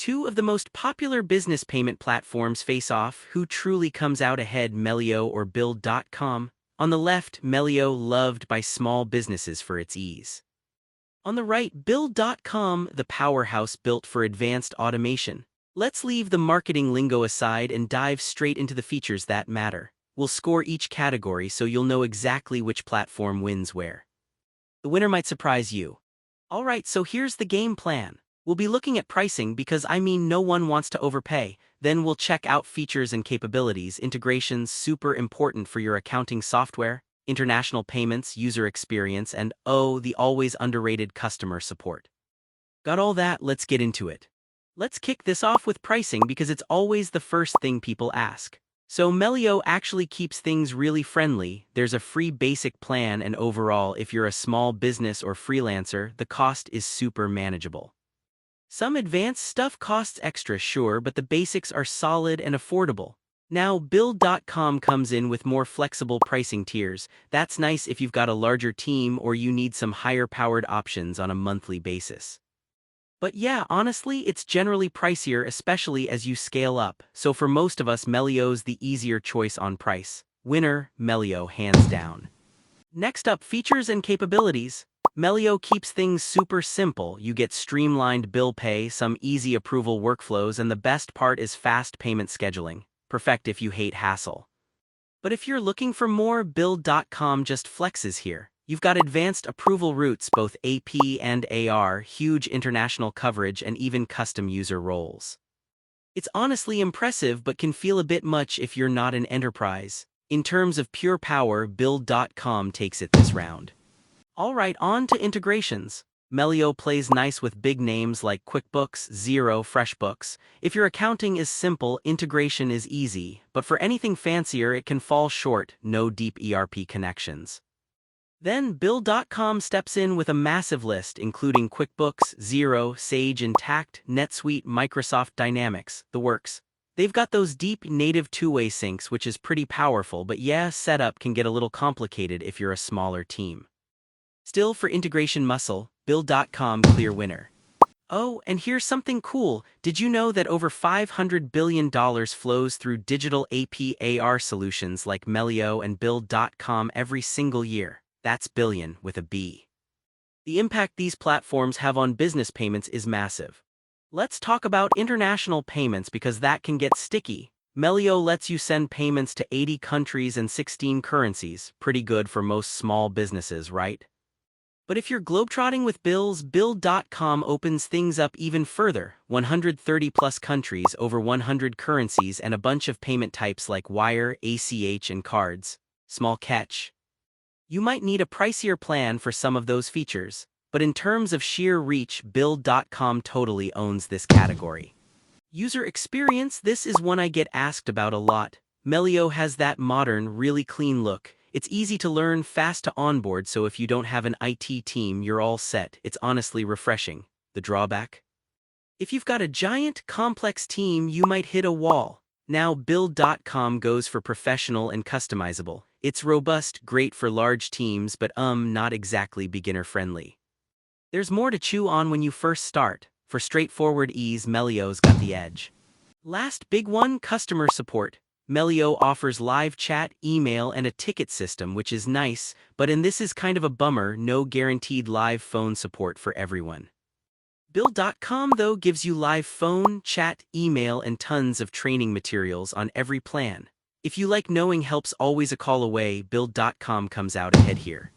Two of the most popular business payment platforms face off. Who truly comes out ahead, Melio or Build.com? On the left, Melio, loved by small businesses for its ease. On the right, Build.com, the powerhouse built for advanced automation. Let's leave the marketing lingo aside and dive straight into the features that matter. We'll score each category so you'll know exactly which platform wins where. The winner might surprise you. Alright, so here's the game plan. We'll be looking at pricing because no one wants to overpay. Then we'll check out features and capabilities, integrations super important for your accounting software, international payments, user experience, and the always underrated customer support. Got all that? Let's get into it. Let's kick this off with pricing because it's always the first thing people ask. So Melio actually keeps things really friendly. There's a free basic plan, and overall, if you're a small business or freelancer, the cost is super manageable. Some advanced stuff costs extra, sure, but the basics are solid and affordable. Now, Build.com comes in with more flexible pricing tiers. That's nice if you've got a larger team or you need some higher-powered options on a monthly basis. But yeah, honestly, it's generally pricier, especially as you scale up. So for most of us, Melio's the easier choice on price. Winner, Melio, hands down. Next up, features and capabilities. Melio keeps things super simple. You get streamlined bill pay, some easy approval workflows, and the best part is fast payment scheduling. Perfect if you hate hassle. But if you're looking for more, Build.com just flexes here. You've got advanced approval routes, both AP and AR, huge international coverage, and even custom user roles. It's honestly impressive but can feel a bit much if you're not an enterprise. In terms of pure power, Build.com takes it this round. Alright, on to integrations. Melio plays nice with big names like QuickBooks, Xero, FreshBooks. If your accounting is simple, integration is easy, but for anything fancier it can fall short, no deep ERP connections. Then Build.com steps in with a massive list including QuickBooks, Xero, Sage Intacct, NetSuite, Microsoft Dynamics, the works. They've got those deep native two-way syncs, which is pretty powerful, but yeah, setup can get a little complicated if you're a smaller team. Still, for integration muscle, Build.com clear winner. Oh, and here's something cool. Did you know that over $500 billion flows through digital AP/AR solutions like Melio and Build.com every single year? That's billion with a B. The impact these platforms have on business payments is massive. Let's talk about international payments because that can get sticky. Melio lets you send payments to 80 countries and 16 currencies. Pretty good for most small businesses, right? But if you're globetrotting with bills, Build.com opens things up even further. 130 plus countries, over 100 currencies, and a bunch of payment types like wire, ACH, and cards. Small catch. You might need a pricier plan for some of those features, but in terms of sheer reach, Build.com totally owns this category. User experience, this is one I get asked about a lot. Melio has that modern, really clean look. It's easy to learn, fast to onboard, so if you don't have an IT team, you're all set. It's honestly refreshing. The drawback? If you've got a giant, complex team, you might hit a wall. Now, Build.com goes for professional and customizable. It's robust, great for large teams, but not exactly beginner-friendly. There's more to chew on when you first start. For straightforward ease, Melio's got the edge. Last big one, customer support. Melio offers live chat, email, and a ticket system, which is nice, but this is kind of a bummer, no guaranteed live phone support for everyone. Build.com, though, gives you live phone, chat, email, and tons of training materials on every plan. If you like knowing help's always a call away, Build.com comes out ahead here.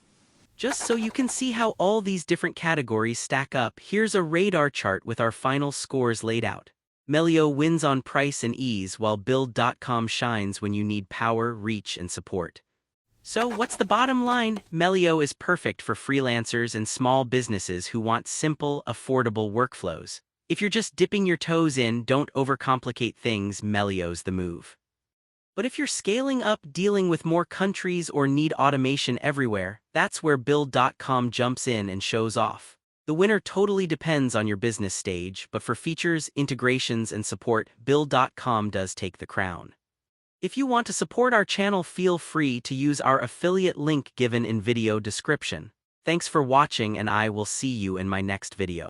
Just so you can see how all these different categories stack up, here's a radar chart with our final scores laid out. Melio wins on price and ease, while Build.com shines when you need power, reach, and support. So what's the bottom line? Melio is perfect for freelancers and small businesses who want simple, affordable workflows. If you're just dipping your toes in, don't overcomplicate things, Melio's the move. But if you're scaling up, dealing with more countries, or need automation everywhere, that's where Build.com jumps in and shows off. The winner totally depends on your business stage, but for features, integrations, and support, Build.com does take the crown. If you want to support our channel, feel free to use our affiliate link given in video description. Thanks for watching, and I will see you in my next video.